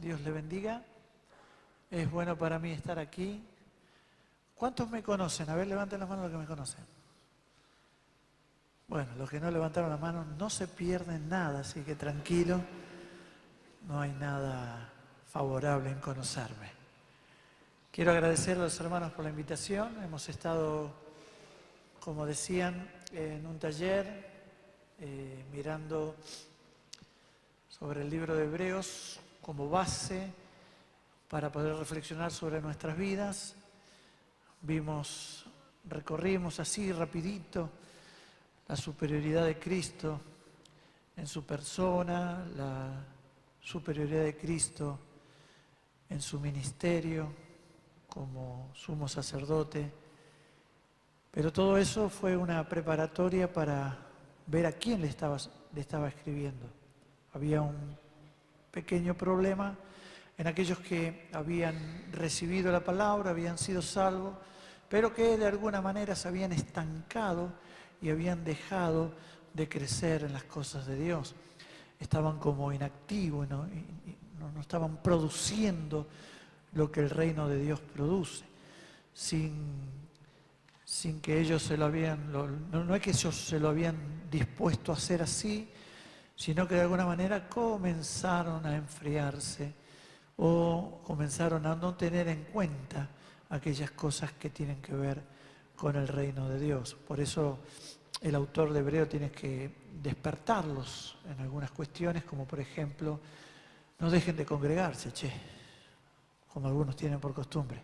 Dios le bendiga. Es bueno para mí estar aquí. ¿Cuántos me conocen? A ver, levanten las manos los que me conocen. Bueno, los que no levantaron las manos no se pierden nada, así que tranquilo. No hay nada favorable en conocerme. Quiero agradecer a los hermanos por la invitación. Hemos estado, como decían, en un taller mirando sobre el libro de Hebreos como base para poder reflexionar sobre nuestras vidas. Recorrimos así rapidito la superioridad de Cristo en su persona, la superioridad de Cristo en su ministerio como sumo sacerdote. Pero todo eso fue una preparatoria para ver a quién le estaba escribiendo. Había un pequeño problema en aquellos que habían recibido la palabra, habían sido salvos, pero que de alguna manera se habían estancado y habían dejado de crecer en las cosas de Dios. Estaban como inactivos, no estaban produciendo lo que el reino de Dios produce, sin que ellos se lo habían, no es que ellos se lo habían dispuesto a hacer así, sino que de alguna manera comenzaron a enfriarse o comenzaron a no tener en cuenta aquellas cosas que tienen que ver con el reino de Dios. Por eso el autor de Hebreo tiene que despertarlos en algunas cuestiones, como por ejemplo, no dejen de congregarse, como algunos tienen por costumbre.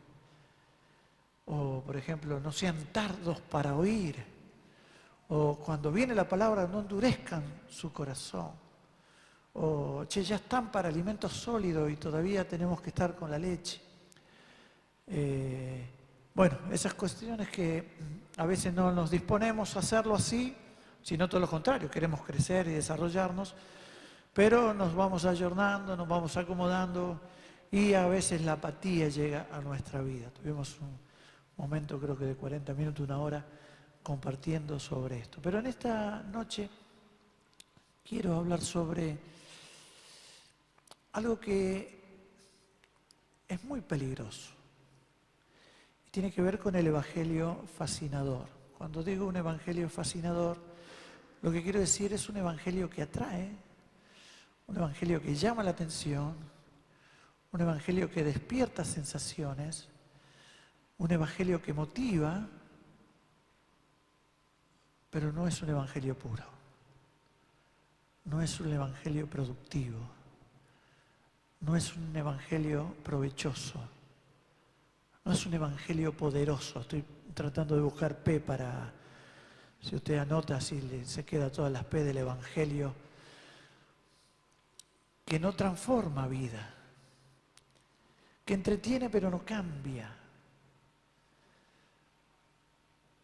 O por ejemplo, no sean tardos para oír. O cuando viene la palabra, no endurezcan su corazón. O, ya están para alimentos sólidos y todavía tenemos que estar con la leche. Bueno, esas cuestiones que a veces no nos disponemos a hacerlo así, sino todo lo contrario, queremos crecer y desarrollarnos, pero nos vamos ayornando, nos vamos acomodando y a veces la apatía llega a nuestra vida. Tuvimos un momento, creo que de 40 minutos, una hora, compartiendo sobre esto. Pero en esta noche quiero hablar sobre algo que es muy peligroso. Y tiene que ver con el evangelio fascinador. Cuando digo un evangelio fascinador, lo que quiero decir es un evangelio que atrae, un evangelio que llama la atención, un evangelio que despierta sensaciones, un evangelio que motiva, pero no es un evangelio puro. No es un evangelio productivo. No es un evangelio provechoso. No es un evangelio poderoso. Estoy tratando de buscar P para, si usted anota, así se queda todas las P del evangelio, que no transforma vida, que entretiene pero no cambia.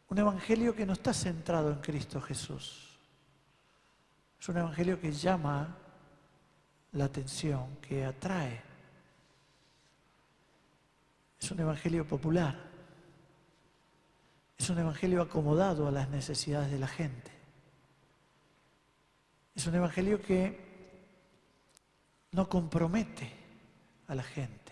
Un evangelio que no está centrado en Cristo Jesús. Es un evangelio que llama la atención, que atrae. Es un evangelio popular. Es un evangelio acomodado a las necesidades de la gente. Es un evangelio que no compromete a la gente.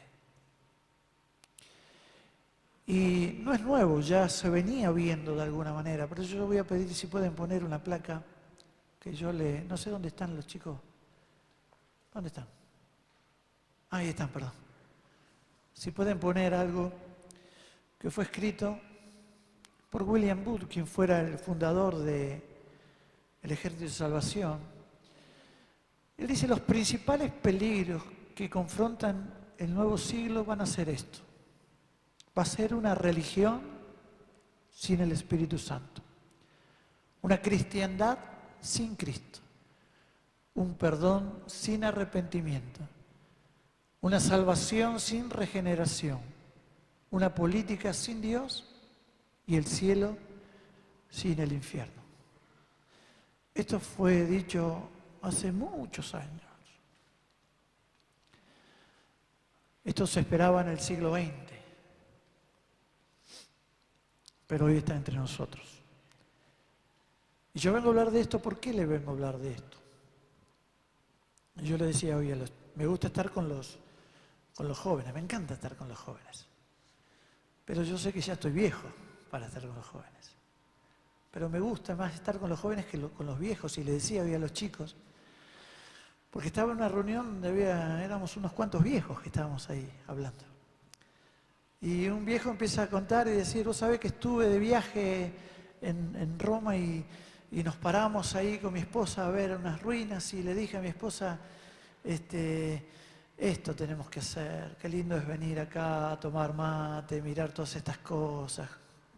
Y no es nuevo, ya se venía viendo de alguna manera, pero yo voy a pedir si pueden poner una placa que yo no sé dónde están los chicos. ¿Dónde están? Ahí están, perdón. Si pueden poner algo que fue escrito por William Booth, quien fuera el fundador del Ejército de Salvación. Él dice: los principales peligros que confrontan el nuevo siglo van a ser esto. Va a ser una religión sin el Espíritu Santo, una cristiandad sin Cristo, un perdón sin arrepentimiento, una salvación sin regeneración, una política sin Dios y el cielo sin el infierno. Esto fue dicho hace muchos años. Esto se esperaba en el siglo XX, pero hoy está entre nosotros. Y yo vengo a hablar de esto. ¿Por qué le vengo a hablar de esto? Yo le decía hoy me gusta estar con los con los jóvenes, me encanta estar con los jóvenes. Pero yo sé que ya estoy viejo para estar con los jóvenes. Pero me gusta más estar con los jóvenes que con los viejos. Y le decía hoy a los chicos, porque estaba en una reunión donde éramos unos cuantos viejos que estábamos ahí hablando. Y un viejo empieza a contar y decir, vos sabés que estuve de viaje en Roma y nos paramos ahí con mi esposa a ver unas ruinas y le dije a mi esposa, esto tenemos que hacer, qué lindo es venir acá a tomar mate, mirar todas estas cosas,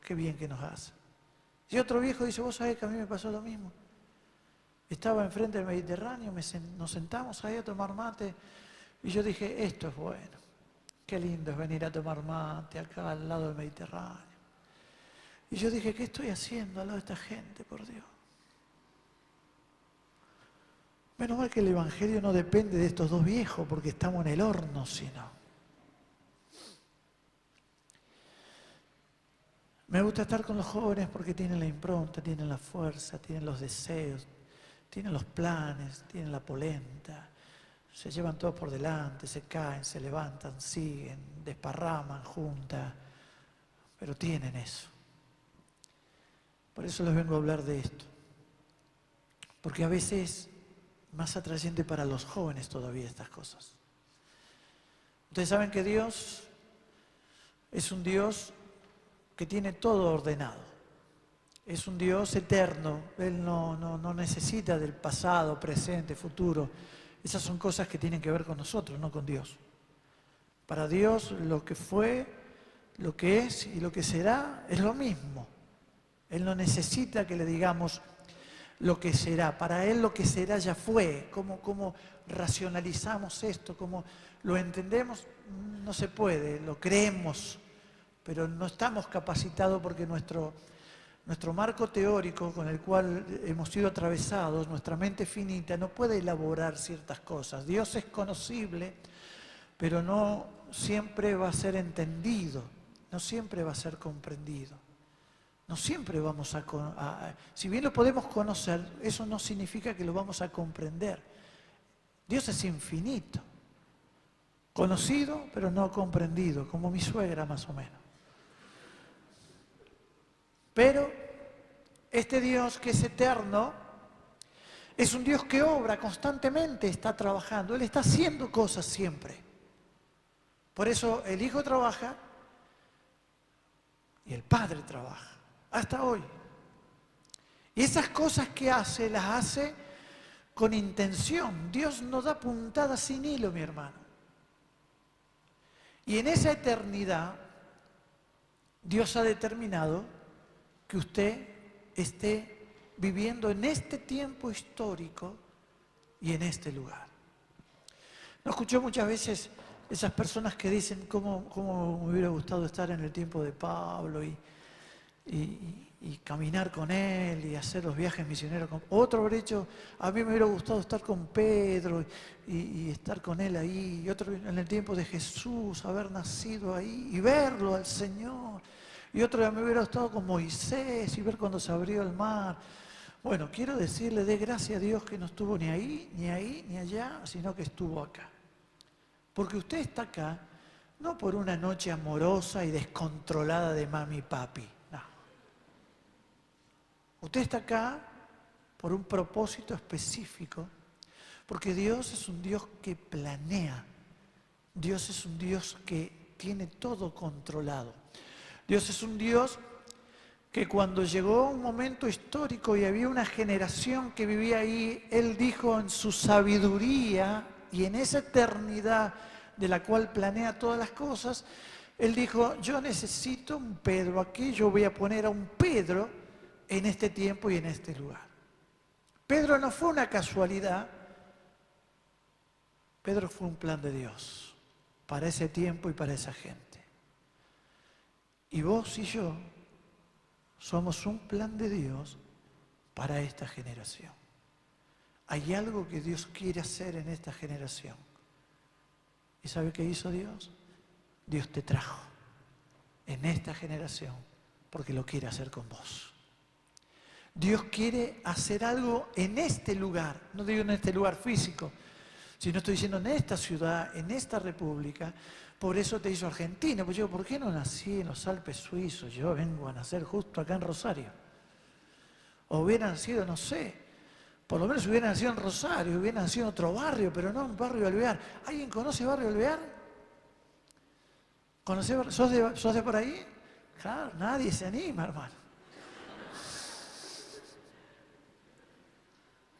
qué bien que nos hace. Y otro viejo dice, vos sabés que a mí me pasó lo mismo. Estaba enfrente del Mediterráneo, nos sentamos ahí a tomar mate y yo dije, esto es bueno, qué lindo es venir a tomar mate acá al lado del Mediterráneo. Y yo dije, ¿qué estoy haciendo al lado de esta gente, por Dios? Menos mal que el Evangelio no depende de estos dos viejos porque estamos en el horno, sino. Me gusta estar con los jóvenes porque tienen la impronta, tienen la fuerza, tienen los deseos, tienen los planes, tienen la polenta. Se llevan todos por delante, se caen, se levantan, siguen, desparraman, juntan, pero tienen eso. Por eso les vengo a hablar de esto. Porque a veces más atrayente para los jóvenes todavía estas cosas. Ustedes saben que Dios es un Dios que tiene todo ordenado. Es un Dios eterno. Él no necesita del pasado, presente, futuro. Esas son cosas que tienen que ver con nosotros, no con Dios. Para Dios lo que fue, lo que es y lo que será es lo mismo. Él no necesita que le digamos lo que será. Para Él lo que será ya fue. ¿Cómo racionalizamos esto? ¿Cómo lo entendemos? No se puede, lo creemos, pero no estamos capacitados porque nuestro marco teórico con el cual hemos sido atravesados, nuestra mente finita, no puede elaborar ciertas cosas. Dios es conocible, pero no siempre va a ser entendido, no siempre va a ser comprendido. No siempre vamos si bien lo podemos conocer, eso no significa que lo vamos a comprender. Dios es infinito, conocido pero no comprendido, como mi suegra más o menos. Pero este Dios que es eterno, es un Dios que obra constantemente, está trabajando, Él está haciendo cosas siempre. Por eso el Hijo trabaja y el Padre trabaja. Hasta hoy. Y esas cosas que hace, las hace con intención. Dios no da puntada sin hilo, mi hermano. Y en esa eternidad, Dios ha determinado que usted esté viviendo en este tiempo histórico y en este lugar. ¿No escuchó muchas veces esas personas que dicen cómo me hubiera gustado estar en el tiempo de Pablo y caminar con él y hacer los viajes misioneros? Otro habrá dicho, a mí me hubiera gustado estar con Pedro y estar con él ahí. Y otro en el tiempo de Jesús, haber nacido ahí y verlo al Señor. Y otro me hubiera gustado con Moisés y ver cuando se abrió el mar. Bueno, quiero decirle, dé gracias a Dios que no estuvo ni ahí, ni allá, sino que estuvo acá. Porque usted está acá no por una noche amorosa y descontrolada de mami y papi. Usted está acá por un propósito específico, porque Dios es un Dios que planea. Dios es un Dios que tiene todo controlado. Dios es un Dios que cuando llegó un momento histórico y había una generación que vivía ahí, Él dijo en su sabiduría y en esa eternidad de la cual planea todas las cosas, Él dijo, yo necesito un Pedro aquí, yo voy a poner a un Pedro en este tiempo y en este lugar. Pedro no fue una casualidad, Pedro fue un plan de Dios para ese tiempo y para esa gente. Y vos y yo somos un plan de Dios para esta generación. Hay algo que Dios quiere hacer en esta generación. ¿Y sabe qué hizo Dios? Dios te trajo en esta generación porque lo quiere hacer con vos. Dios quiere hacer algo en este lugar, no digo en este lugar físico, Si no estoy diciendo en esta ciudad, en esta república, por eso te hizo argentino. Pues yo, ¿por qué no nací en los Alpes suizos? Yo vengo a nacer justo acá en Rosario. O hubiera nacido, no sé, por lo menos hubiera nacido en Rosario, hubiera nacido en otro barrio, pero no en Barrio Alvear. ¿Alguien conoce Barrio Alvear? ¿Sos de por ahí? Claro, nadie se anima, hermano.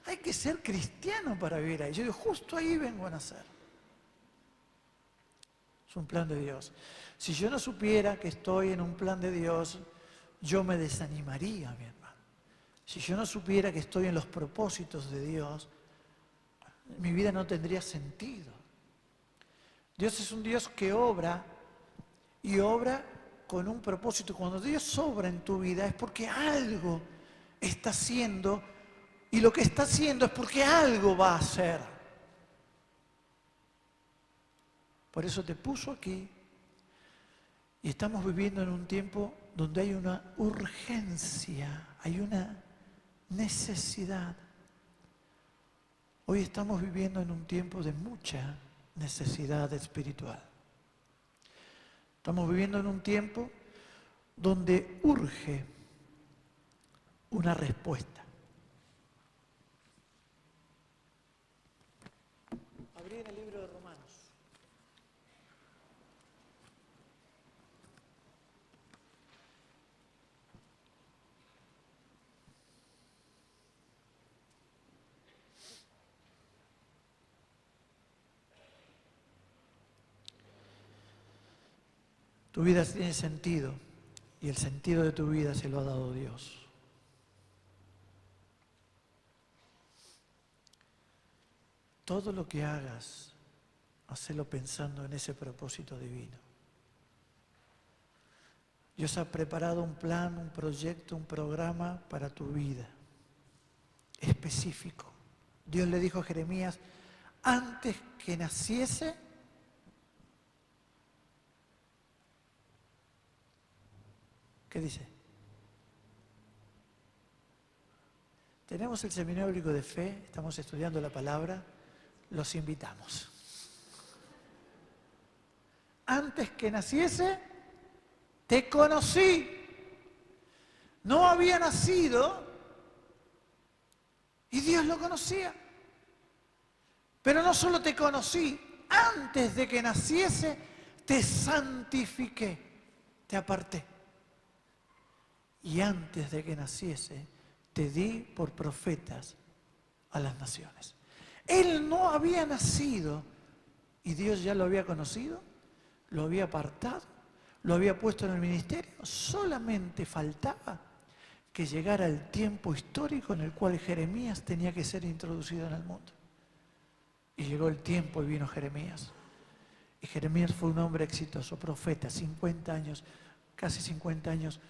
Hay que ser cristiano para vivir ahí. Yo digo, justo ahí vengo a nacer. Es un plan de Dios. Si yo no supiera que estoy en un plan de Dios, yo me desanimaría, mi hermano. Si yo no supiera que estoy en los propósitos de Dios, mi vida no tendría sentido. Dios es un Dios que obra y obra con un propósito. Cuando Dios obra en tu vida es porque algo está haciendo y lo que está haciendo es porque algo va a hacer. Por eso te puso aquí y estamos viviendo en un tiempo donde hay una urgencia, hay una necesidad. Hoy estamos viviendo en un tiempo de mucha necesidad espiritual. Estamos viviendo en un tiempo donde urge una respuesta. Abrí en el libro de Romanos. Tu vida tiene sentido y el sentido de tu vida se lo ha dado Dios. Todo lo que hagas, hacelo pensando en ese propósito divino. Dios ha preparado un plan, un proyecto, un programa para tu vida, específico. Dios le dijo a Jeremías, antes que naciese, ¿qué dice? Tenemos el seminario bíblico de fe, estamos estudiando la palabra, los invitamos. Antes que naciese, te conocí. No había nacido y Dios lo conocía. Pero no solo te conocí, antes de que naciese, te santifiqué, te aparté. Y antes de que naciese, te di por profetas a las naciones. Él no había nacido y Dios ya lo había conocido, lo había apartado, lo había puesto en el ministerio. Solamente faltaba que llegara el tiempo histórico en el cual Jeremías tenía que ser introducido en el mundo. Y llegó el tiempo y vino Jeremías. Y Jeremías fue un hombre exitoso, profeta, 50 años, casi 50 años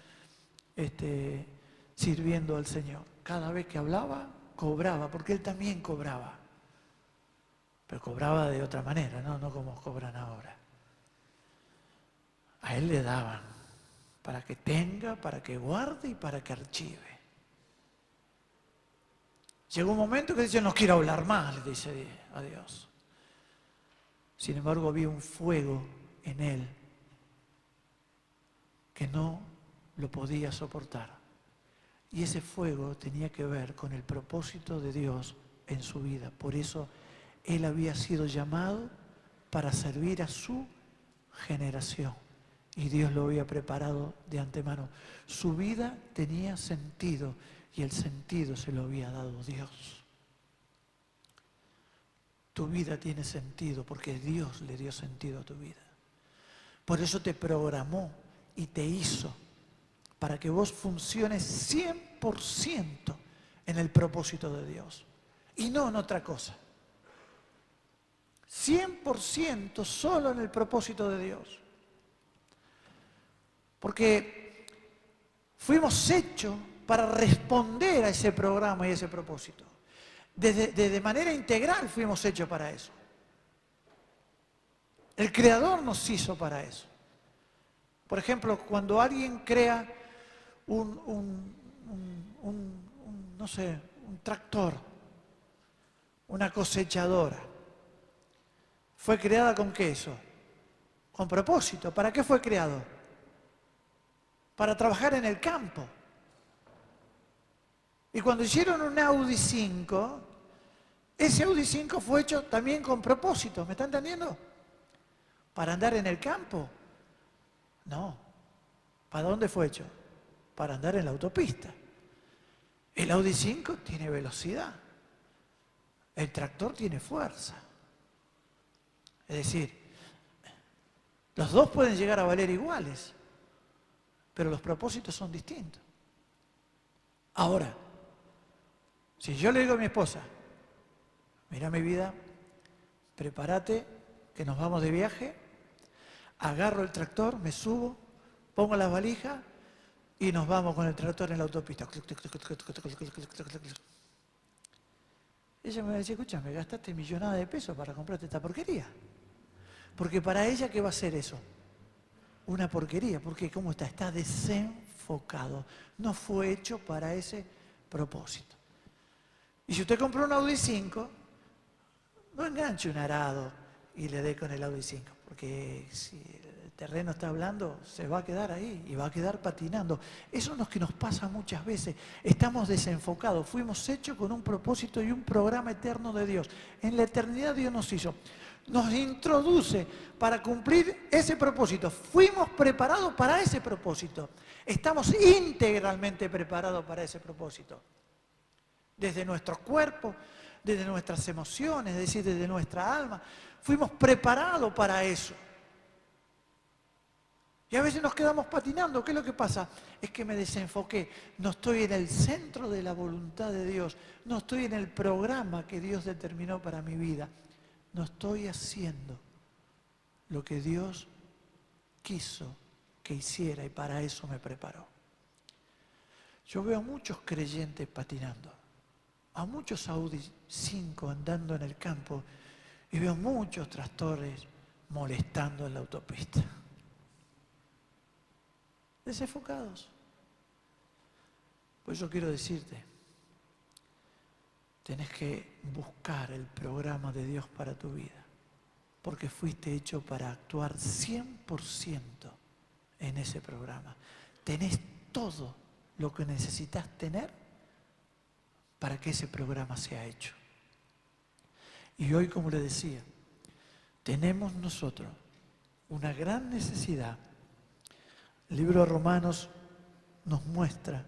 sirviendo al Señor. Cada vez que hablaba, cobraba, porque él también cobraba. Pero cobraba de otra manera, no como cobran ahora. A él le daban para que tenga, para que guarde y para que archive. Llegó un momento que dice, no quiero hablar más, le dice a Dios. Sin embargo, había un fuego en él que no lo podía soportar. Y ese fuego tenía que ver con el propósito de Dios en su vida. Por eso él había sido llamado para servir a su generación. Y Dios lo había preparado de antemano. Su vida tenía sentido y el sentido se lo había dado Dios. Tu vida tiene sentido porque Dios le dio sentido a tu vida. Por eso te programó y te hizo para que vos funciones 100% en el propósito de Dios y no en otra cosa. 100% solo en el propósito de Dios. Porque fuimos hechos para responder a ese programa y a ese propósito. De manera integral fuimos hechos para eso. El Creador nos hizo para eso. Por ejemplo, cuando alguien crea no sé, un tractor, una cosechadora, ¿Fue creada con qué eso? Con propósito. ¿Para qué fue creado? Para trabajar en el campo. Y cuando hicieron un Audi 5, ese Audi 5 fue hecho también con propósito. ¿Me está entendiendo? ¿Para andar en el campo? No. ¿Para dónde fue hecho? Para andar en la autopista. El Audi 5 tiene velocidad. El tractor tiene fuerza. Es decir, los dos pueden llegar a valer iguales, pero los propósitos son distintos. Ahora, si yo le digo a mi esposa, mira mi vida, prepárate que nos vamos de viaje, agarro el tractor, me subo, pongo las valijas y nos vamos con el tractor en la autopista. Ella me va a decir, escúchame, gastaste millonada de pesos para comprarte esta porquería. Porque para ella, ¿qué va a ser eso? Una porquería. Porque ¿cómo está? Está desenfocado. No fue hecho para ese propósito. Y si usted compró un Audi 5, no enganche un arado y le dé con el Audi 5. Porque si el terreno está hablando, se va a quedar ahí y va a quedar patinando. Eso es lo que nos pasa muchas veces. Estamos desenfocados. Fuimos hechos con un propósito y un programa eterno de Dios. En la eternidad Dios nos hizo. Nos introduce para cumplir ese propósito. Fuimos preparados para ese propósito. Estamos integralmente preparados para ese propósito. Desde nuestro cuerpo, desde nuestras emociones, es decir, desde nuestra alma. Fuimos preparados para eso. Y a veces nos quedamos patinando. ¿Qué es lo que pasa? Es que me desenfoqué. No estoy en el centro de la voluntad de Dios. No estoy en el programa que Dios determinó para mi vida. No estoy haciendo lo que Dios quiso que hiciera y para eso me preparó. Yo veo a muchos creyentes patinando, a muchos Audi 5 andando en el campo y veo muchos tractores molestando en la autopista. Desenfocados. Por eso quiero decirte, tenés que buscar el programa de Dios para tu vida, porque fuiste hecho para actuar 100% en ese programa. Tenés todo lo que necesitas tener para que ese programa sea hecho. Y hoy, como le decía, tenemos nosotros una gran necesidad. El libro de Romanos nos muestra,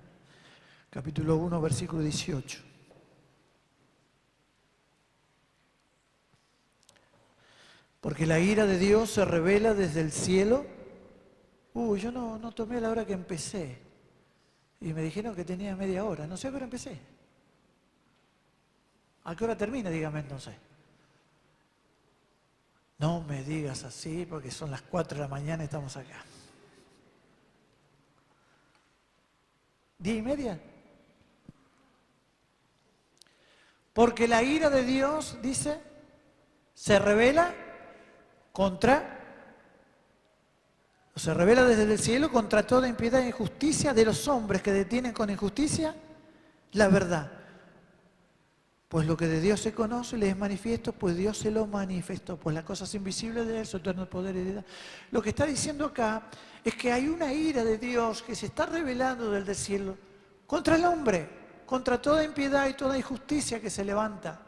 capítulo 1, versículo 18. Porque la ira de Dios se revela desde el cielo. Yo no tomé la hora que empecé. Y me dijeron que tenía media hora. No sé a qué hora empecé. ¿A qué hora termina? Dígame, no sé. No me digas así porque son las 4 de la mañana y estamos acá. 10:30. Porque la ira de Dios, dice, se revela desde el cielo contra toda impiedad e injusticia de los hombres que detienen con injusticia la verdad. Pues lo que de Dios se conoce le es manifiesto, pues Dios se lo manifestó. Pues las cosas invisibles de Él, su eterno poder y deidad. Lo que está diciendo acá es que hay una ira de Dios que se está revelando desde el cielo contra el hombre, contra toda impiedad y toda injusticia que se levanta.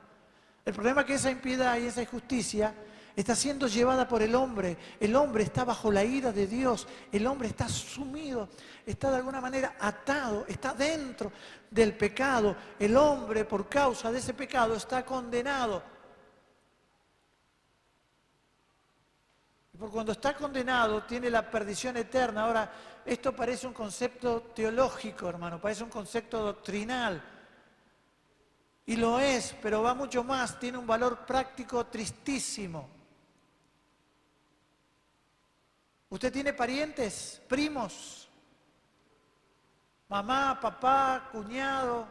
El problema es que esa impiedad y esa injusticia está siendo llevada por el hombre. El hombre está bajo la ira de Dios. El hombre está sumido, está de alguna manera atado, está dentro del pecado. El hombre, por causa de ese pecado, está condenado. Y por cuando está condenado, tiene la perdición eterna. Ahora, esto parece un concepto teológico, hermano, parece un concepto doctrinal. Y lo es, pero va mucho más, tiene un valor práctico tristísimo. ¿Usted tiene parientes, primos, mamá, papá, cuñado,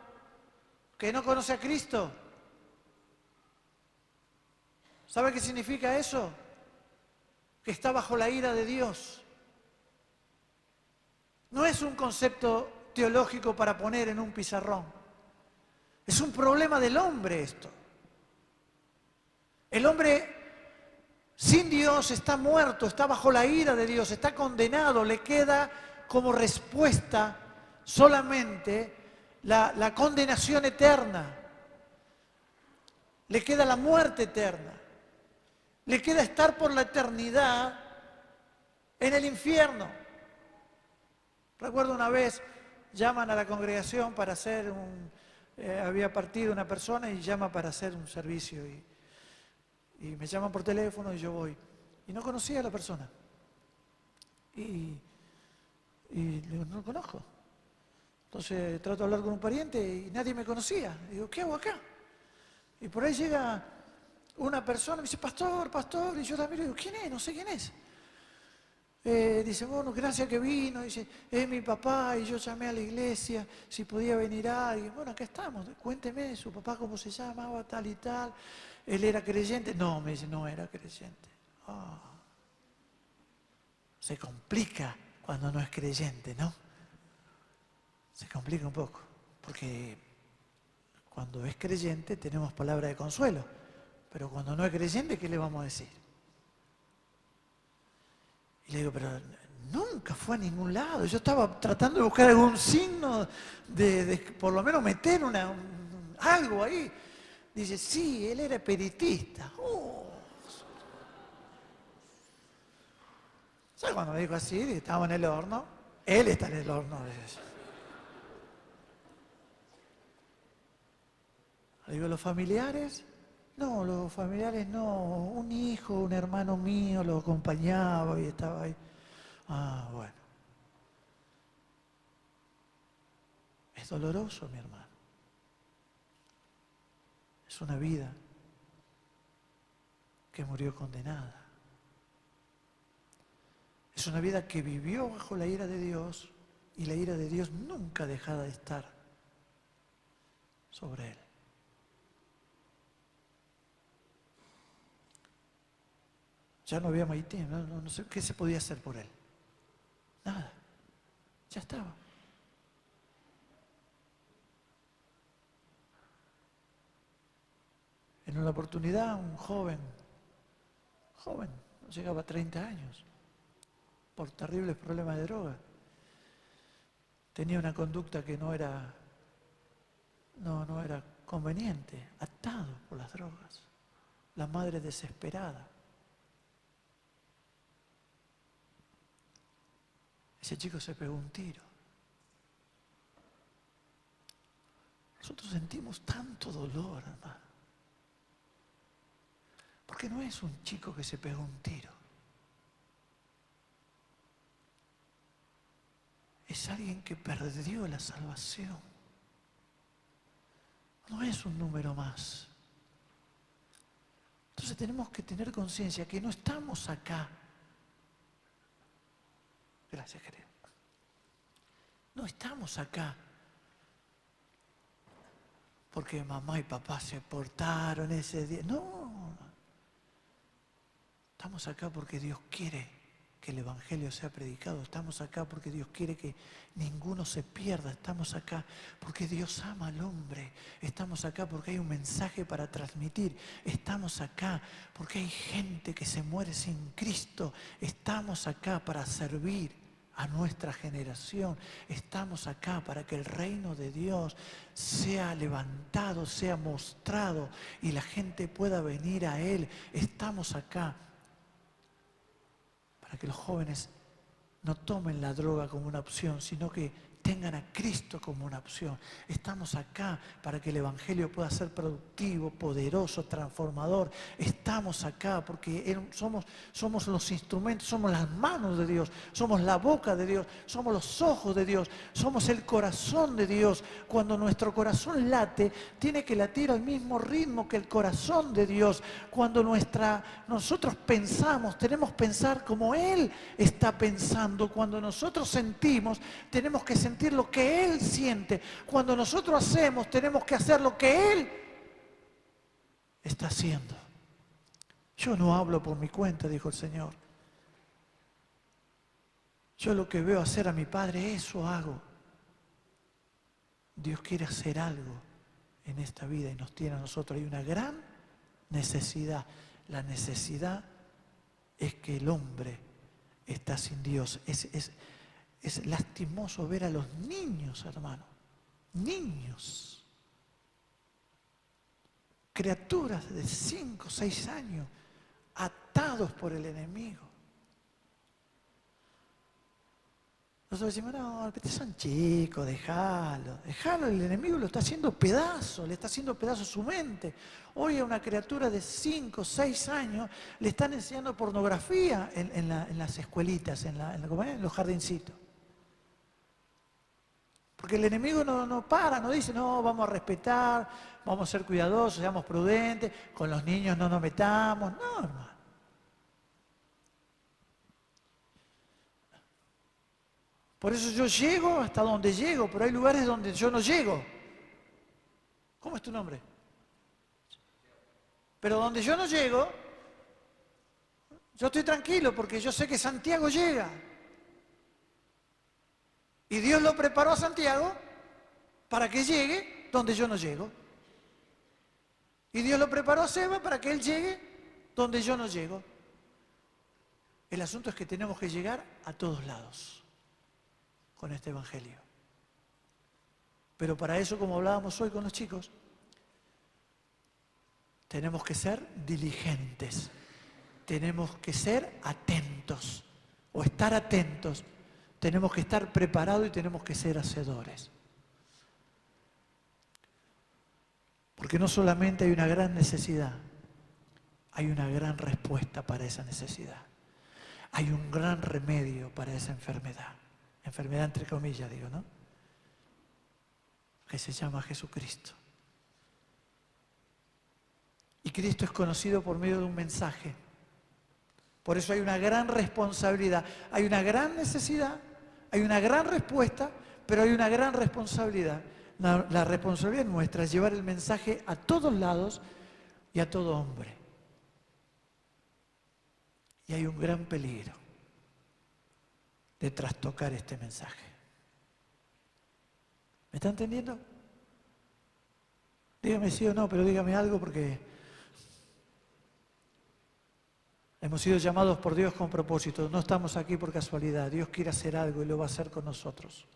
que no conoce a Cristo? ¿Sabe qué significa eso? Que está bajo la ira de Dios. No es un concepto teológico para poner en un pizarrón. Es un problema del hombre esto. El hombre sin Dios está muerto, está bajo la ira de Dios, está condenado, le queda como respuesta solamente la condenación eterna, le queda la muerte eterna, le queda estar por la eternidad en el infierno. Recuerdo una vez, llaman a la congregación para hacer había partido una persona y llama para hacer un servicio y me llaman por teléfono y yo voy. Y no conocía a la persona. Y le digo, no lo conozco. Entonces trato de hablar con un pariente y nadie me conocía. Y digo, ¿qué hago acá? Y por ahí llega una persona y me dice, pastor, pastor. Y yo la miro y digo, ¿quién es? No sé quién es. Dice, bueno, gracias que vino. Dice, es mi papá y yo llamé a la iglesia si podía venir alguien. Bueno, acá estamos. Cuénteme, su papá cómo se llamaba, tal y tal. Él era creyente. No, me dice, no era creyente. Oh. Se complica cuando no es creyente, ¿no? Se complica un poco. Porque cuando es creyente tenemos palabra de consuelo. Pero cuando no es creyente, ¿qué le vamos a decir? Y le digo, pero nunca fue a ningún lado. Yo estaba tratando de buscar algún signo de por lo menos meter algo ahí. Dice, sí, él era espiritista. ¿Sabes cuando me dijo así? Estaba en el horno. Él está en el horno. Le digo, ¿los familiares? No, los familiares no. Un hijo, un hermano mío lo acompañaba y estaba ahí. Ah, bueno. Es doloroso, mi hermano. Es una vida que murió condenada. Es una vida que vivió bajo la ira de Dios y la ira de Dios nunca dejará de estar sobre él. Ya no había Maitín, no sé qué se podía hacer por él. Nada, ya estaba. En una oportunidad, un joven, no llegaba a 30 años, por terribles problemas de droga, tenía una conducta que no era conveniente, atado por las drogas, la madre desesperada. Ese chico se pegó un tiro. Nosotros sentimos tanto dolor, hermano. Porque no es un chico que se pegó un tiro. Es alguien que perdió la salvación. No es un número más. Entonces tenemos que tener conciencia que no estamos acá. Gracias, querido. No estamos acá porque mamá y papá se portaron ese día. No. Estamos acá porque Dios quiere que el Evangelio sea predicado. Estamos acá porque Dios quiere que ninguno se pierda. Estamos acá porque Dios ama al hombre. Estamos acá porque hay un mensaje para transmitir. Estamos acá porque hay gente que se muere sin Cristo. Estamos acá para servir a nuestra generación. Estamos acá para que el reino de Dios sea levantado, sea mostrado y la gente pueda venir a Él. Estamos acá para que los jóvenes no tomen la droga como una opción, sino que tengan a Cristo como una opción. Estamos acá para que el Evangelio pueda ser productivo, poderoso, transformador. Estamos acá porque somos los instrumentos, somos las manos de Dios, somos la boca de Dios, somos los ojos de Dios, somos el corazón de Dios. Cuando nuestro corazón late, tiene que latir al mismo ritmo que el corazón de Dios. Cuando nosotros pensamos, tenemos que pensar como Él está pensando. Cuando nosotros sentimos, tenemos que sentir lo que Él siente. Cuando nosotros hacemos, tenemos que hacer lo que Él está haciendo. Yo no hablo por mi cuenta, dijo el Señor. Yo lo que veo hacer a mi Padre, eso hago. Dios quiere hacer algo en esta vida y nos tiene a nosotros. Hay una gran necesidad, la necesidad es que el hombre está sin Dios. Es lastimoso ver a los niños, hermano. Niños. Criaturas de 5 o 6 años atados por el enemigo. Nosotros decimos, no, estos son chicos, déjalo, el enemigo lo está haciendo pedazos, le está haciendo pedazos su mente. Hoy a una criatura de 5 o 6 años le están enseñando pornografía en las escuelitas, en los jardincitos. Porque el enemigo no para, no dice, no, vamos a respetar, vamos a ser cuidadosos, seamos prudentes, con los niños no nos metamos. No, hermano. Por eso yo llego hasta donde llego, pero hay lugares donde yo no llego. ¿Cómo es tu nombre? Pero donde yo no llego, yo estoy tranquilo porque yo sé que Santiago llega. Y Dios lo preparó a Santiago para que llegue donde yo no llego. Y Dios lo preparó a Seba para que él llegue donde yo no llego. El asunto es que tenemos que llegar a todos lados con este evangelio. Pero para eso, como hablábamos hoy con los chicos, tenemos que ser diligentes, tenemos que ser atentos, o estar atentos, tenemos que estar preparados y tenemos que ser hacedores. Porque no solamente hay una gran necesidad, hay una gran respuesta para esa necesidad. Hay un gran remedio para esa enfermedad. Enfermedad entre comillas, digo, ¿no? Que se llama Jesucristo. Y Cristo es conocido por medio de un mensaje. Por eso hay una gran responsabilidad. Hay una gran necesidad, hay una gran respuesta, pero hay una gran responsabilidad. La responsabilidad nuestra es llevar el mensaje a todos lados y a todo hombre. Y hay un gran peligro de trastocar este mensaje. ¿Me está entendiendo? Dígame sí o no, pero dígame algo porque hemos sido llamados por Dios con propósito. No estamos aquí por casualidad. Dios quiere hacer algo y lo va a hacer con nosotros.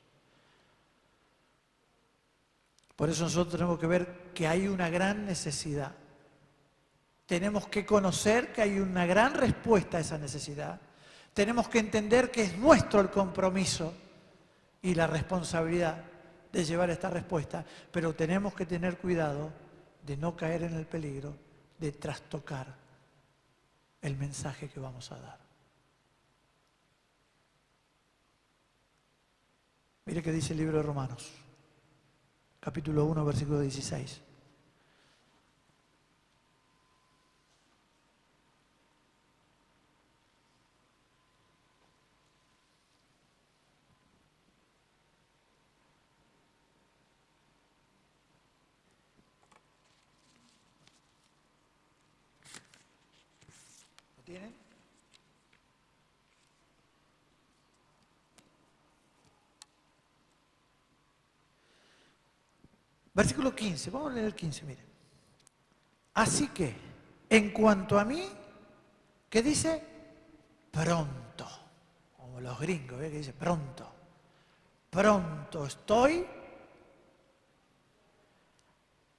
Por eso nosotros tenemos que ver que hay una gran necesidad. Tenemos que conocer que hay una gran respuesta a esa necesidad. Tenemos que entender que es nuestro el compromiso y la responsabilidad de llevar esta respuesta, pero tenemos que tener cuidado de no caer en el peligro de trastocar el mensaje que vamos a dar. Mire qué dice el libro de Romanos, capítulo 1, versículo 16. ¿Tienen? Versículo 15, vamos a leer el 15, miren. Así que, en cuanto a mí, ¿qué dice? Pronto, como los gringos, ¿ve? Que dice pronto. Pronto estoy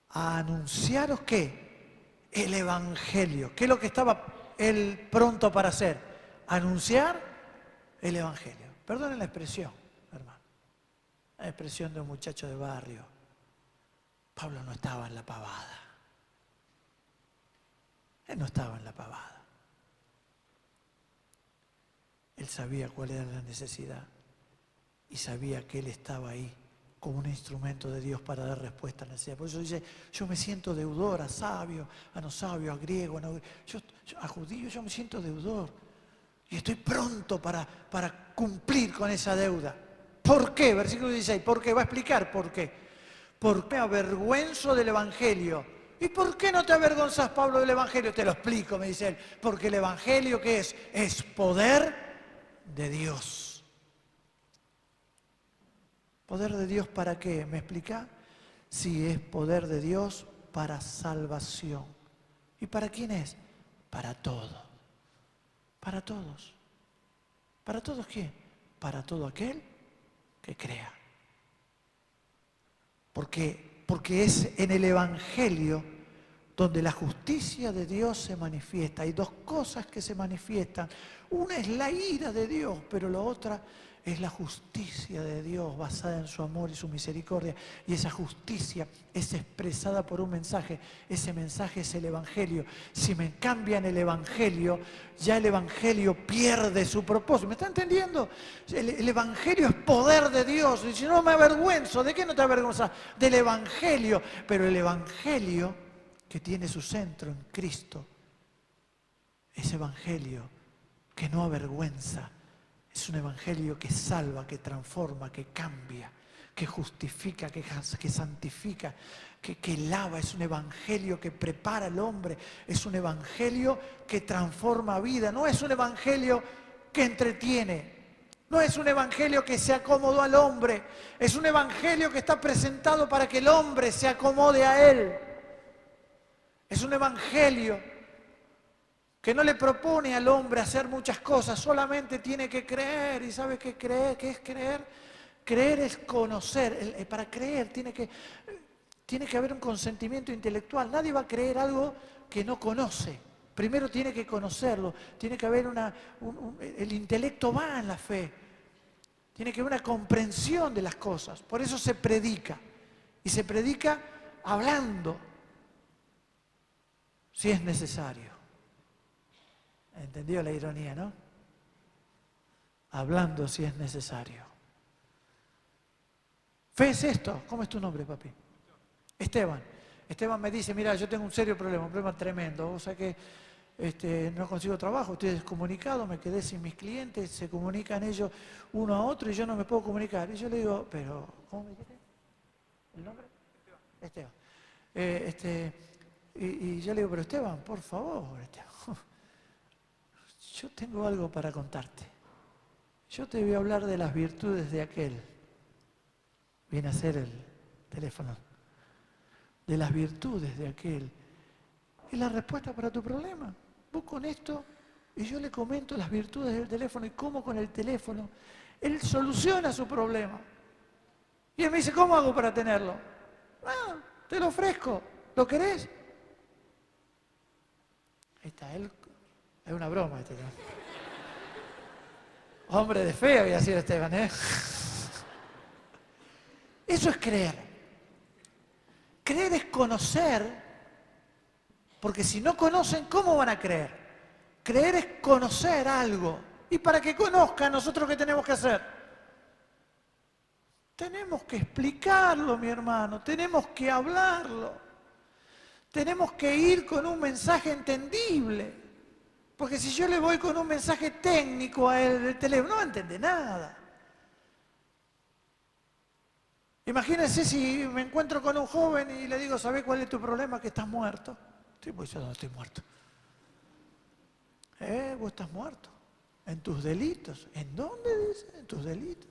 a anunciaros ¿qué? El Evangelio. ¿Qué es lo que estaba él pronto para hacer? Anunciar el Evangelio. Perdonen la expresión, hermano. La expresión de un muchacho de barrio. Pablo no estaba en la pavada. Él no estaba en la pavada. Él sabía cuál era la necesidad y sabía que él estaba ahí como un instrumento de Dios para dar respuesta a la necesidad. Por eso dice, yo me siento deudor a sabio, a no sabio, a griego, a judío, yo me siento deudor. Y estoy pronto para cumplir con esa deuda. ¿Por qué? Versículo 16, ¿por qué? Va a explicar por qué. Porque me avergüenzo del Evangelio. ¿Y por qué no te avergonzas, Pablo, del Evangelio? Te lo explico, me dice él. Porque el Evangelio, ¿qué es? Es poder de Dios. ¿Poder de Dios para qué? ¿Me explica? Sí, es poder de Dios para salvación. ¿Y para quién es? Para todo. Para todos. ¿Para todos quién? Para todo aquel que crea. Porque es en el Evangelio donde la justicia de Dios se manifiesta. Hay dos cosas que se manifiestan. Una es la ira de Dios, pero la otra es la justicia de Dios basada en su amor y su misericordia. Y esa justicia es expresada por un mensaje. Ese mensaje es el Evangelio. Si me cambian el Evangelio, ya el Evangelio pierde su propósito. ¿Me está entendiendo? El Evangelio es poder de Dios. Y si no me avergüenzo, ¿de qué no te avergüenzas? Del Evangelio. Pero el Evangelio, que tiene su centro en Cristo, ese evangelio que no avergüenza, es un evangelio que salva, que transforma, que cambia, que justifica, que santifica, que lava, es un evangelio que prepara al hombre, es un evangelio que transforma vida, no es un evangelio que entretiene. No es un evangelio que se acomodó al hombre, es un evangelio que está presentado para que el hombre se acomode a él. Es un evangelio que no le propone al hombre hacer muchas cosas, solamente tiene que creer. ¿Y sabe qué creer? ¿Qué es creer? Creer es conocer. Para creer tiene que haber un consentimiento intelectual. Nadie va a creer algo que no conoce. Primero tiene que conocerlo. Tiene que haber el intelecto va en la fe. Tiene que haber una comprensión de las cosas. Por eso se predica. Y se predica hablando, si es necesario. ¿Entendió la ironía, no? Hablando si es necesario. Fe es esto. ¿Cómo es tu nombre, papi? Esteban. Esteban me dice, mira, yo tengo un serio problema, un problema tremendo. O sea que no consigo trabajo, estoy descomunicado, me quedé sin mis clientes, se comunican ellos uno a otro y yo no me puedo comunicar. Y yo le digo, pero, ¿cómo me dijiste? ¿El nombre? Esteban. Y yo le digo, pero Esteban, por favor, Esteban, yo tengo algo para contarte. Yo te voy a hablar de las virtudes de aquel. Viene a ser el teléfono. De las virtudes de aquel. Es la respuesta para tu problema. Vos con esto, y yo le comento las virtudes del teléfono y cómo con el teléfono él soluciona su problema. Y él me dice, ¿cómo hago para tenerlo? Ah, te lo ofrezco. ¿Lo querés? Ahí está, él. Es una broma este, ¿no? Hombre de fe había sido Esteban, ¿eh? Eso es creer. Creer es conocer, porque si no conocen, ¿cómo van a creer? Creer es conocer algo. Y para que conozcan, ¿nosotros qué tenemos que hacer? Tenemos que explicarlo, mi hermano, tenemos que hablarlo. Tenemos que ir con un mensaje entendible. Porque si yo le voy con un mensaje técnico a él del teléfono, no va a entender nada. Imagínense si me encuentro con un joven y le digo, ¿sabés cuál es tu problema? Que estás muerto. Sí, pues yo no estoy muerto. Vos estás muerto. En tus delitos. ¿En dónde dice? En tus delitos.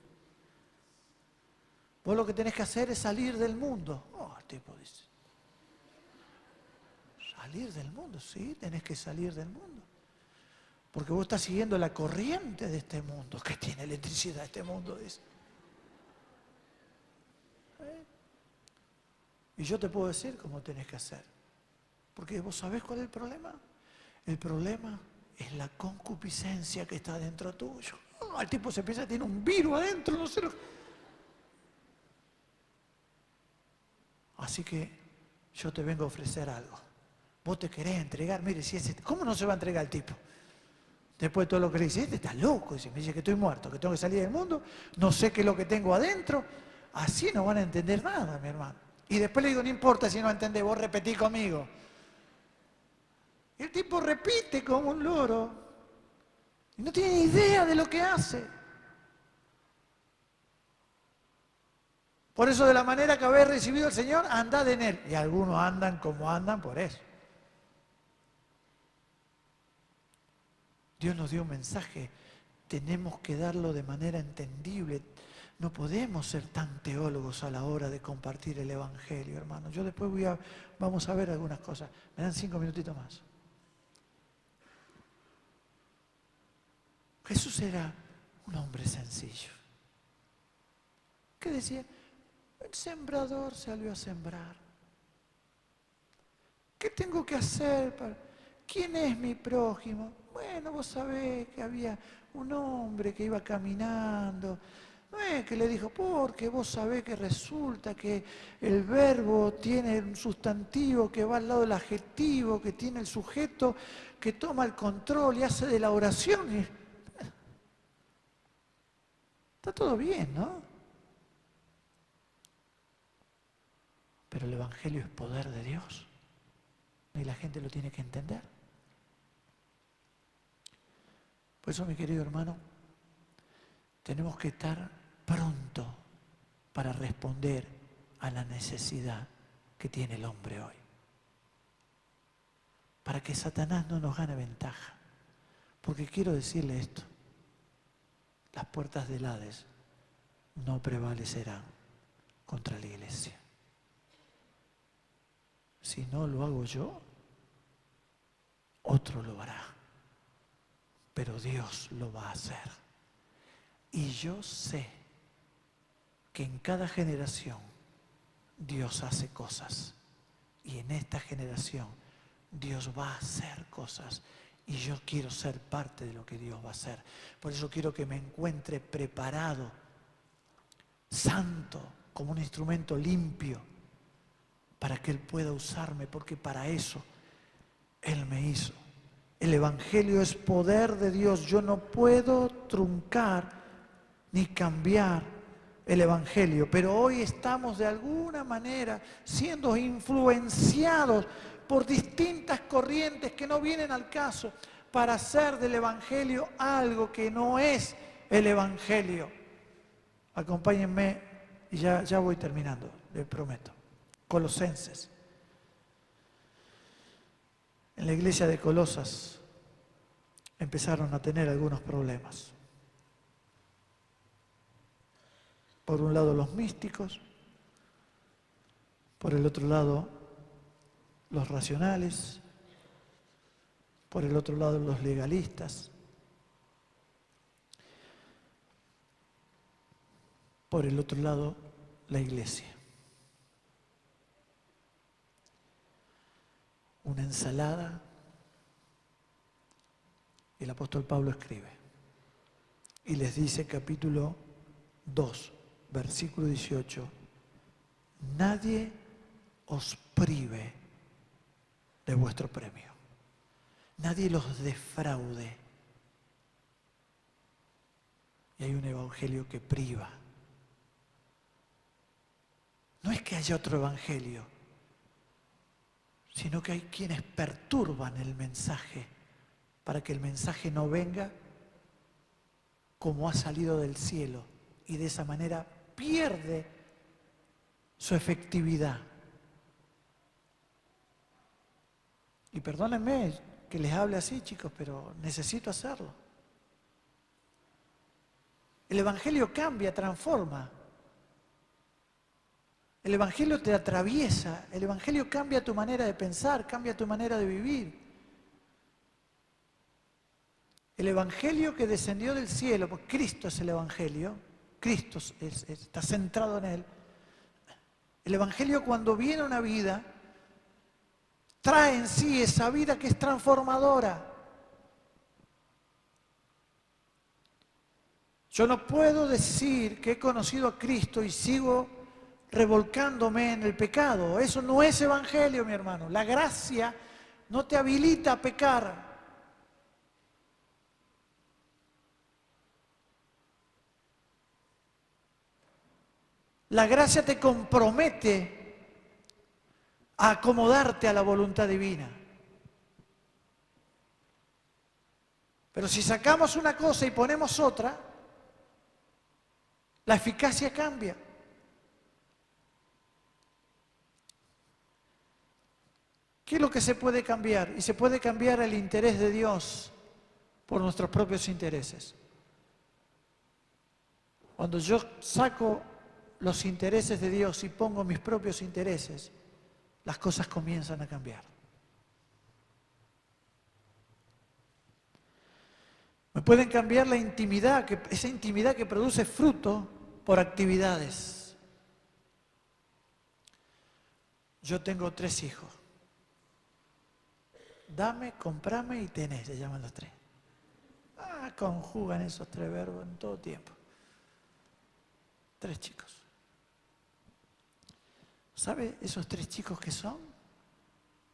Vos lo que tenés que hacer es salir del mundo. Oh, el tipo dice. ¿Salir del mundo? Sí, tenés que salir del mundo. Porque vos estás siguiendo la corriente de este mundo, que tiene electricidad este mundo, dice. Y yo te puedo decir cómo tenés que hacer. Porque vos sabés cuál es el problema. El problema es la concupiscencia que está dentro tuyo. Oh, el tipo se piensa que tiene un virus adentro, no sé lo que... Así que yo te vengo a ofrecer algo. Vos te querés entregar, mire, si ese, ¿cómo no se va a entregar el tipo? Después de todo lo que le dice, este está loco, dice, me dice que estoy muerto, que tengo que salir del mundo, no sé qué es lo que tengo adentro, así no van a entender nada, mi hermano. Y después le digo, no importa si no entendés, vos repetí conmigo. Y el tipo repite como un loro, y no tiene idea de lo que hace. Por eso, de la manera que habéis recibido al Señor, andad en Él. Y algunos andan como andan por eso. Dios nos dio un mensaje, tenemos que darlo de manera entendible. No podemos ser tan teólogos a la hora de compartir el Evangelio, hermano. Yo después vamos a ver algunas cosas. Me dan 5 minutitos más. Jesús era un hombre sencillo. Que decía, el sembrador salió a sembrar. ¿Qué tengo que hacer para... ¿Quién es mi prójimo? Bueno, vos sabés que había un hombre que iba caminando. No es que le dijo, porque vos sabés que resulta que el verbo tiene un sustantivo que va al lado del adjetivo, que tiene el sujeto que toma el control y hace de la oración. Y... Está todo bien, ¿no? Pero el Evangelio es poder de Dios. Y la gente lo tiene que entender. Por eso, mi querido hermano, tenemos que estar pronto para responder a la necesidad que tiene el hombre hoy. Para que Satanás no nos gane ventaja. Porque quiero decirle esto, las puertas del Hades no prevalecerán contra la iglesia. Si no lo hago yo, otro lo hará. Pero Dios lo va a hacer. Y yo sé que en cada generación Dios hace cosas. Y en esta generación Dios va a hacer cosas. Y yo quiero ser parte de lo que Dios va a hacer. Por eso quiero que me encuentre preparado, santo, como un instrumento limpio, para que Él pueda usarme, porque para eso Él me hizo. El Evangelio es poder de Dios. Yo no puedo truncar ni cambiar el Evangelio, pero hoy estamos de alguna manera siendo influenciados por distintas corrientes que no vienen al caso para hacer del Evangelio algo que no es el Evangelio. Acompáñenme y ya voy terminando, les prometo. Colosenses. En la iglesia de Colosas empezaron a tener algunos problemas. Por un lado los místicos, por el otro lado los racionales, por el otro lado los legalistas, por el otro lado la iglesia. Una ensalada. El apóstol Pablo escribe y les dice, capítulo 2, versículo 18, nadie os prive de vuestro premio, nadie los defraude. Y hay un evangelio que priva. No es que haya otro evangelio, sino que hay quienes perturban el mensaje para que el mensaje no venga como ha salido del cielo y de esa manera pierde su efectividad. Y perdónenme que les hable así, chicos, pero necesito hacerlo. El Evangelio cambia, transforma. El Evangelio te atraviesa, el Evangelio cambia tu manera de pensar, cambia tu manera de vivir. El Evangelio que descendió del cielo, porque Cristo es el Evangelio, Cristo está centrado en Él. El Evangelio cuando viene a una vida, trae en sí esa vida que es transformadora. Yo no puedo decir que he conocido a Cristo y sigo revolcándome en el pecado. Eso no es Evangelio, mi hermano. La gracia no te habilita a pecar. La gracia te compromete a acomodarte a la voluntad divina. Pero si sacamos una cosa y ponemos otra, la eficacia cambia. ¿Qué es lo que se puede cambiar? Y se puede cambiar el interés de Dios por nuestros propios intereses. Cuando yo saco los intereses de Dios y pongo mis propios intereses, las cosas comienzan a cambiar. Me pueden cambiar la intimidad, esa intimidad que produce fruto, por actividades. Yo tengo 3 hijos. Dame, comprame y tenés, se llaman los 3. Conjugan esos 3 verbos en todo tiempo. 3 chicos. ¿Sabe esos 3 chicos que son?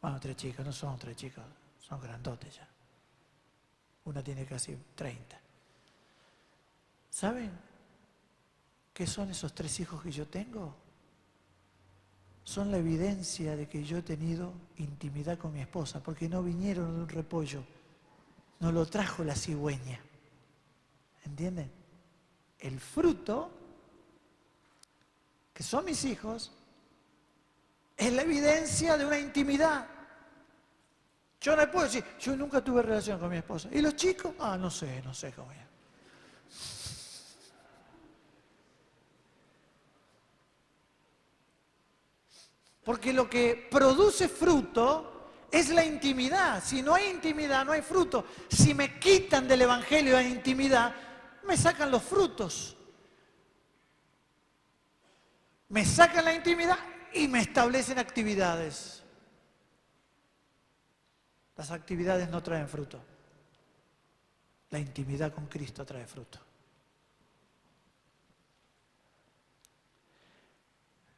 Bueno, 3 chicos, no son 3 chicos, son grandotes ya. Una tiene casi 30. ¿Saben qué son esos 3 hijos que yo tengo? Son la evidencia de que yo he tenido intimidad con mi esposa, porque no vinieron de un repollo, no lo trajo la cigüeña. ¿Entienden? El fruto, que son mis hijos, es la evidencia de una intimidad. Yo no puedo decir, yo nunca tuve relación con mi esposa. ¿Y los chicos? No sé cómo es. Porque lo que produce fruto es la intimidad. Si no hay intimidad, no hay fruto. Si me quitan del Evangelio la intimidad, me sacan los frutos. Me sacan la intimidad y me establecen actividades. Las actividades no traen fruto. La intimidad con Cristo trae fruto.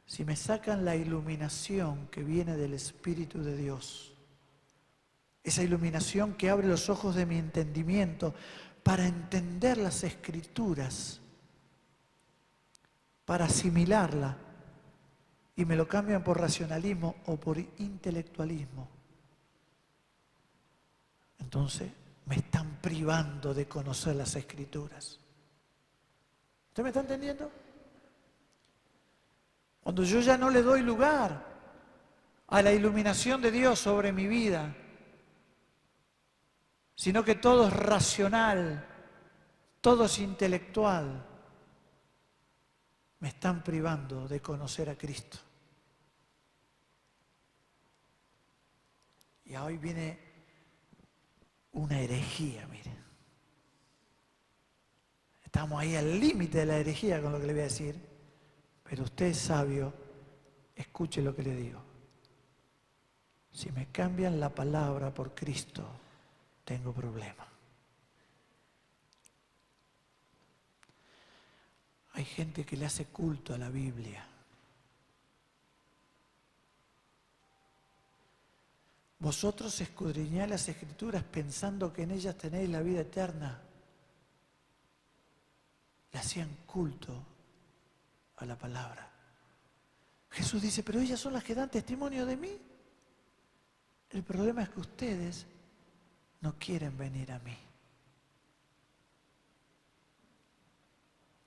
Si me sacan la iluminación que viene del Espíritu de Dios, esa iluminación que abre los ojos de mi entendimiento para entender las Escrituras, para asimilarla, y me lo cambian por racionalismo o por intelectualismo, entonces me están privando de conocer las Escrituras. ¿Usted me está entendiendo? Cuando yo ya no le doy lugar a la iluminación de Dios sobre mi vida, sino que todo es racional, todo es intelectual, me están privando de conocer a Cristo. Y hoy viene una herejía, mire. Estamos ahí al límite de la herejía con lo que le voy a decir. Pero usted es sabio, escuche lo que le digo. Si me cambian la palabra por Cristo, tengo problema. Hay gente que le hace culto a la Biblia. Vosotros escudriñáis las Escrituras pensando que en ellas tenéis la vida eterna. Le hacían culto a la palabra. Jesús dice, pero ellas son las que dan testimonio de mí. El problema es que ustedes no quieren venir a mí.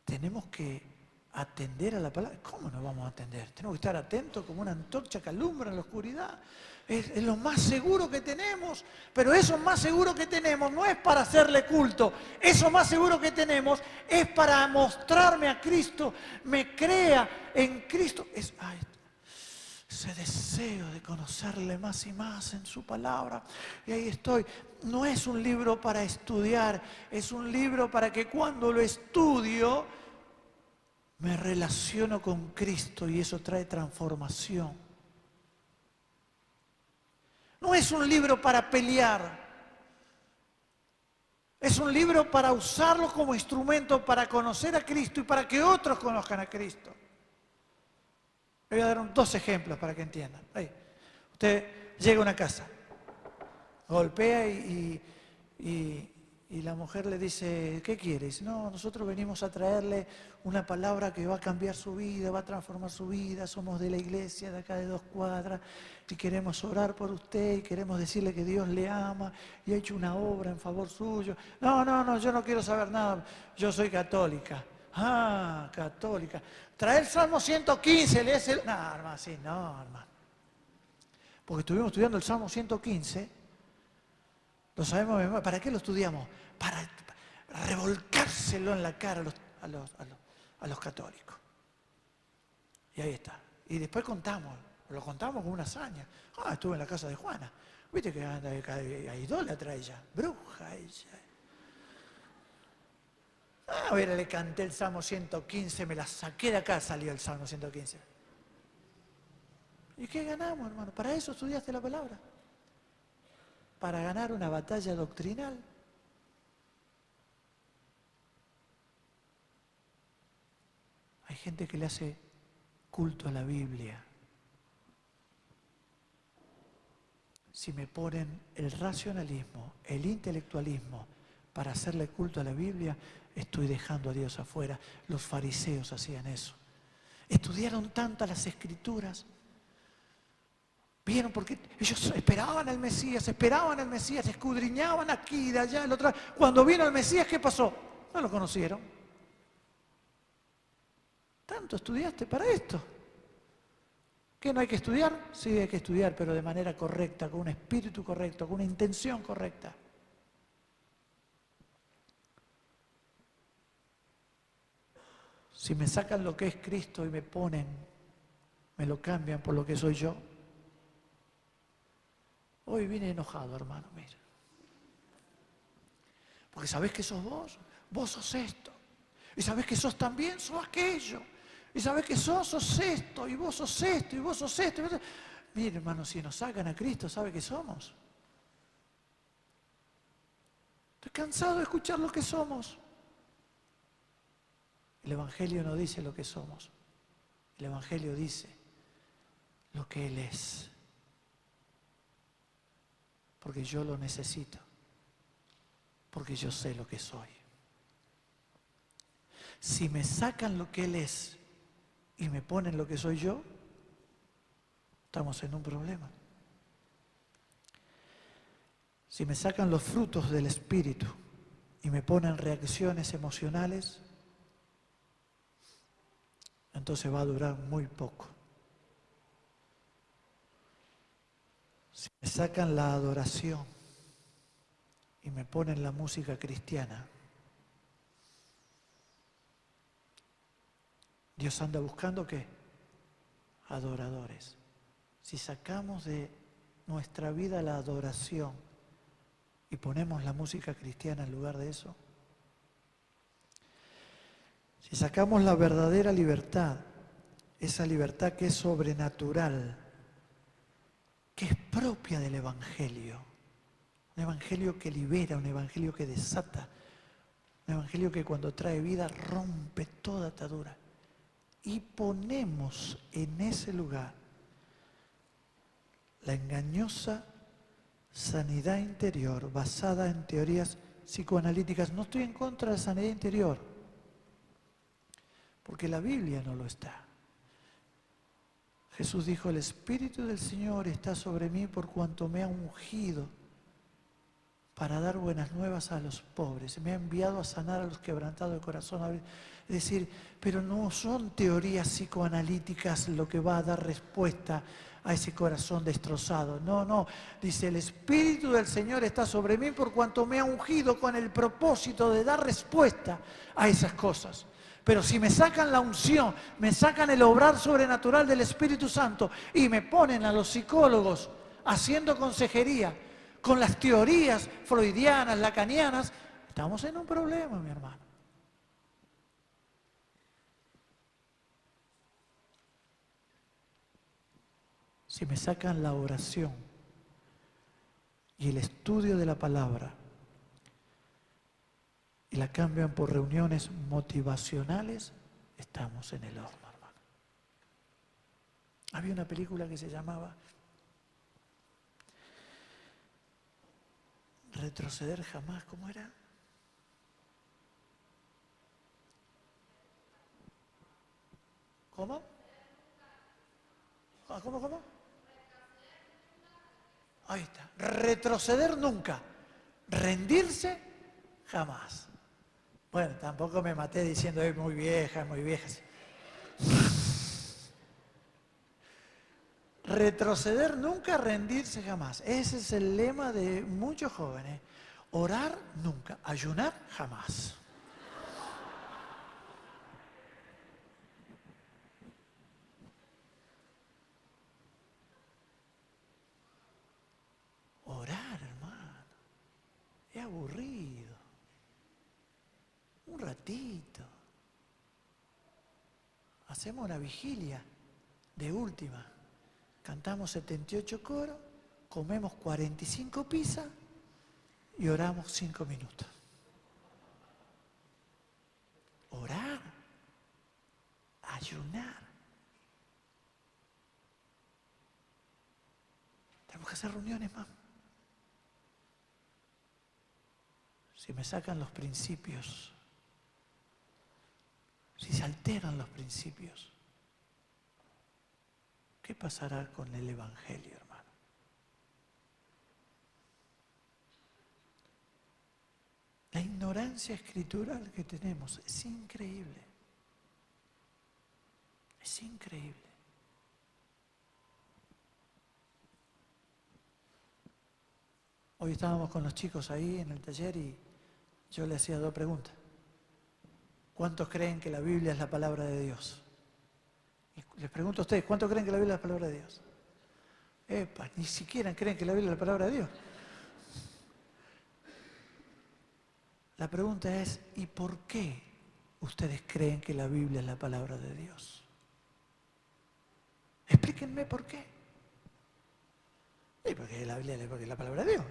Tenemos que atender a la palabra. ¿Cómo no vamos a atender? Tenemos que estar atentos como una antorcha que alumbra en la oscuridad. Es lo más seguro que tenemos, pero eso más seguro que tenemos no es para hacerle culto, eso más seguro que tenemos es para mostrarme a Cristo, me crea en Cristo. Ese deseo de conocerle más y más en su palabra, y ahí estoy. No es un libro para estudiar, es un libro para que cuando lo estudio me relaciono con Cristo y eso trae transformación. No es un libro para pelear. Es un libro para usarlo como instrumento para conocer a Cristo y para que otros conozcan a Cristo. Le voy a dar 2 ejemplos para que entiendan. Ahí. Usted llega a una casa, golpea y la mujer le dice, ¿qué quieres? No, nosotros venimos a traerle una palabra que va a cambiar su vida, va a transformar su vida, somos de la iglesia de acá de 2 cuadras y queremos orar por usted y queremos decirle que Dios le ama y ha hecho una obra en favor suyo. No, yo no quiero saber nada, yo soy católica. Católica. Trae el Salmo 115, lees el... No, hermano, sí, no, hermano. Porque estuvimos estudiando el Salmo 115. Lo sabemos de memoria. ¿Para qué lo estudiamos? Para revolcárselo en la cara a los católicos. Y ahí está. Y después lo contamos con una hazaña. Estuve en la casa de Juana. Viste que anda idólatra ella, bruja ella. A ver, le canté el Salmo 115, me la saqué de acá, salió el Salmo 115. ¿Y qué ganamos, hermano? ¿Para eso estudiaste la palabra? ¿Para ganar una batalla doctrinal? Hay gente que le hace culto a la Biblia. Si me ponen el racionalismo, el intelectualismo para hacerle culto a la Biblia, estoy dejando a Dios afuera. Los fariseos hacían eso. Estudiaron tanto las Escrituras. Vieron porque ellos esperaban al Mesías, escudriñaban aquí, de allá, el otro. Cuando vino el Mesías, ¿qué pasó? No lo conocieron. ¿Tanto estudiaste para esto? ¿Qué no hay que estudiar? Sí, hay que estudiar, pero de manera correcta, con un espíritu correcto, con una intención correcta. Si me sacan lo que es Cristo y me ponen, me lo cambian por lo que soy yo. Hoy vine enojado, hermano, mira. Porque sabés que sos vos sos esto. Y sabés que sos también, sos aquello. Y sabés que sos esto, y vos sos esto, y vos sos esto. Mire, hermano, si nos sacan a Cristo, ¿sabe qué somos? Estoy cansado de escuchar lo que somos. El Evangelio no dice lo que somos. El Evangelio dice lo que Él es. Porque yo lo necesito. Porque yo sé lo que soy. Si me sacan lo que Él es y me ponen lo que soy yo, estamos en un problema. Si me sacan los frutos del Espíritu y me ponen reacciones emocionales, entonces va a durar muy poco. Si me sacan la adoración y me ponen la música cristiana, Dios anda buscando ¿qué? Adoradores. Si sacamos de nuestra vida la adoración y ponemos la música cristiana en lugar de eso, si sacamos la verdadera libertad, esa libertad que es sobrenatural, que es propia del Evangelio, un Evangelio que libera, un Evangelio que desata, un Evangelio que cuando trae vida rompe toda atadura, y ponemos en ese lugar la engañosa sanidad interior basada en teorías psicoanalíticas. No estoy en contra de la sanidad interior, porque la Biblia no lo está. Jesús dijo, el Espíritu del Señor está sobre mí por cuanto me ha ungido para dar buenas nuevas a los pobres. Me ha enviado a sanar a los quebrantados de corazón. Es decir, pero no son teorías psicoanalíticas lo que va a dar respuesta a ese corazón destrozado. No, no. Dice, el Espíritu del Señor está sobre mí por cuanto me ha ungido con el propósito de dar respuesta a esas cosas. Pero si me sacan la unción, me sacan el obrar sobrenatural del Espíritu Santo y me ponen a los psicólogos haciendo consejería con las teorías freudianas, lacanianas, estamos en un problema, mi hermano. Si me sacan la oración y el estudio de la palabra y la cambian por reuniones motivacionales, estamos en el horno, hermano. Había una película que se llamaba Retroceder jamás, ¿cómo era? ¿Cómo? ¿Cómo? Ahí está. Retroceder nunca. Rendirse jamás. Bueno, tampoco me maté diciendo, es muy vieja, muy vieja. Retroceder nunca, rendirse jamás. Ese es el lema de muchos jóvenes. Orar nunca, ayunar jamás. Orar, hermano, es aburrido. Un ratito. ratito. Hacemos una vigilia de última. Cantamos 78 coros, comemos 45 pizzas y oramos 5 minutos. Orar, ayunar. Tenemos que hacer reuniones más. Si me sacan los principios, si se alteran los principios, ¿qué pasará con el Evangelio, hermano? La ignorancia escritural que tenemos es increíble. Es increíble. Hoy estábamos con los chicos ahí en el taller y yo les hacía 2 preguntas. ¿Cuántos creen que la Biblia es la palabra de Dios? Y les pregunto a ustedes, ¿cuántos creen que la Biblia es la palabra de Dios? Epa, ni siquiera creen que la Biblia es la palabra de Dios. La pregunta es, ¿y por qué ustedes creen que la Biblia es la palabra de Dios? Explíquenme por qué. Porque la Biblia es la palabra de Dios.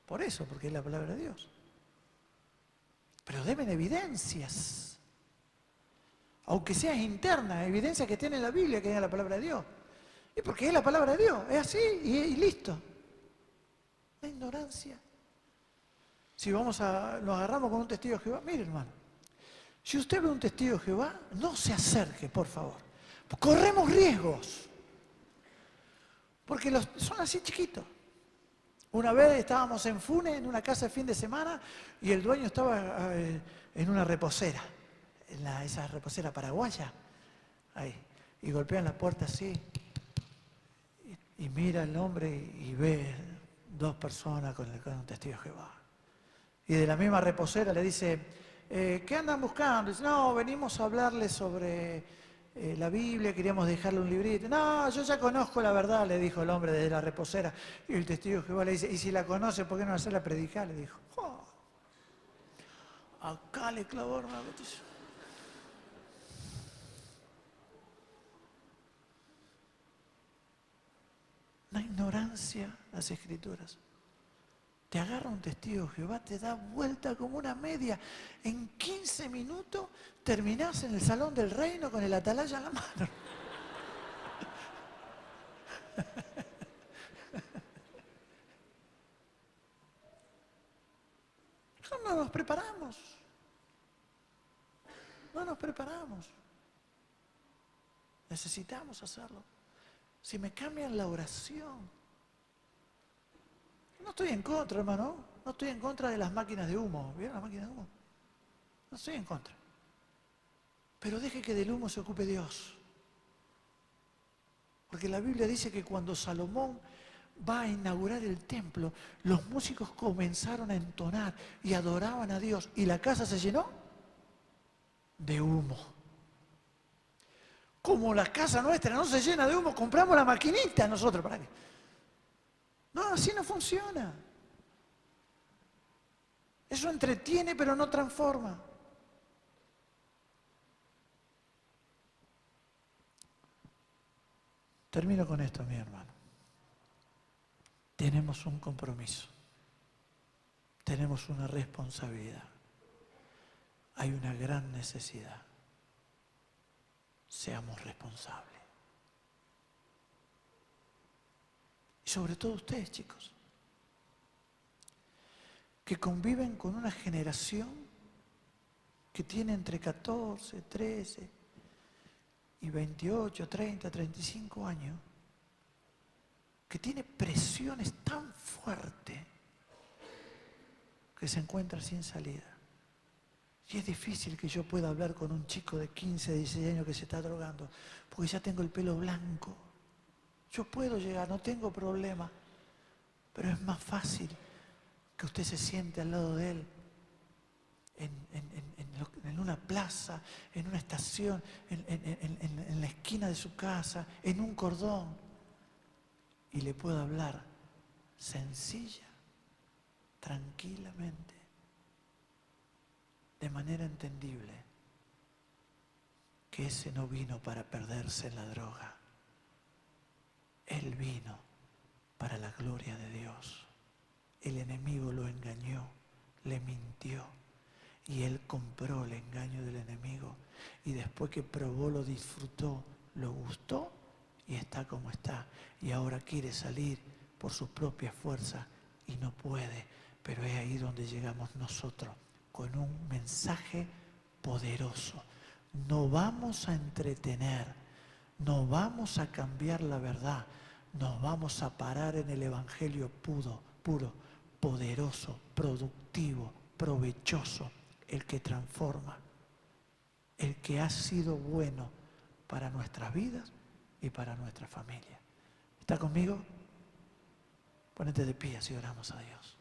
Por eso, porque es la palabra de Dios. Pero deben evidencias. Aunque sea interna, evidencia que tiene la Biblia, que es la palabra de Dios. Y porque es la palabra de Dios, es así y listo. La ignorancia. Si nos agarramos con un testigo de Jehová, mire hermano, si usted ve un testigo de Jehová, no se acerque, por favor. Corremos riesgos. Porque son así chiquitos. Una vez estábamos en Funes, en una casa de fin de semana, y el dueño estaba en una reposera, esa reposera paraguaya, ahí, y golpean la puerta así, y mira el hombre y ve 2 personas con un testigo de Jehová. Y de la misma reposera le dice, ¿qué andan buscando? Dice, no, venimos a hablarles sobre la Biblia, queríamos dejarle un librito. No, yo ya conozco la verdad, le dijo el hombre desde la reposera. Y el testigo de Jehová le dice, y si la conoce, ¿por qué no hacerla predicar? Le dijo, oh, acá le clavó una botella. La ignorancia, las escrituras. Te agarra un testigo de Jehová, te da vuelta como una media. En 15 minutos terminás en el salón del reino con el atalaya en la mano. No nos preparamos. No nos preparamos. Necesitamos hacerlo. Si me cambian la oración. No estoy en contra, hermano. No estoy en contra de las máquinas de humo. ¿Vieron las máquinas de humo? No estoy en contra. Pero deje que del humo se ocupe Dios. Porque la Biblia dice que cuando Salomón va a inaugurar el templo, los músicos comenzaron a entonar y adoraban a Dios. ¿Y la casa se llenó? De humo. Como la casa nuestra no se llena de humo, compramos la maquinita nosotros. ¿Para qué? No, así no funciona. Eso entretiene pero no transforma. Termino con esto, mi hermano. Tenemos un compromiso. Tenemos una responsabilidad. Hay una gran necesidad. Seamos responsables. Y sobre todo ustedes, chicos, que conviven con una generación que tiene entre 14, 13 y 28, 30, 35 años, que tiene presiones tan fuertes que se encuentra sin salida. Y es difícil que yo pueda hablar con un chico de 15, 16 años que se está drogando, porque ya tengo el pelo blanco. Yo puedo llegar, no tengo problema, pero es más fácil que usted se siente al lado de él en una plaza, en una estación, en la esquina de su casa, en un cordón, y le pueda hablar sencilla, tranquilamente. de manera entendible que ese no vino para perderse en la droga. Él vino para la gloria de Dios. El enemigo lo engañó, le mintió y él compró el engaño del enemigo y después que probó lo disfrutó, lo gustó y está como está. Y ahora quiere salir por sus propias fuerzas y no puede. Pero es ahí donde llegamos nosotros con un mensaje poderoso. No vamos a entretener, no vamos a cambiar la verdad, nos vamos a parar en el evangelio puro, poderoso, productivo, provechoso, el que transforma, el que ha sido bueno para nuestras vidas y para nuestra familia. ¿Está conmigo? Ponete de pie si oramos a Dios.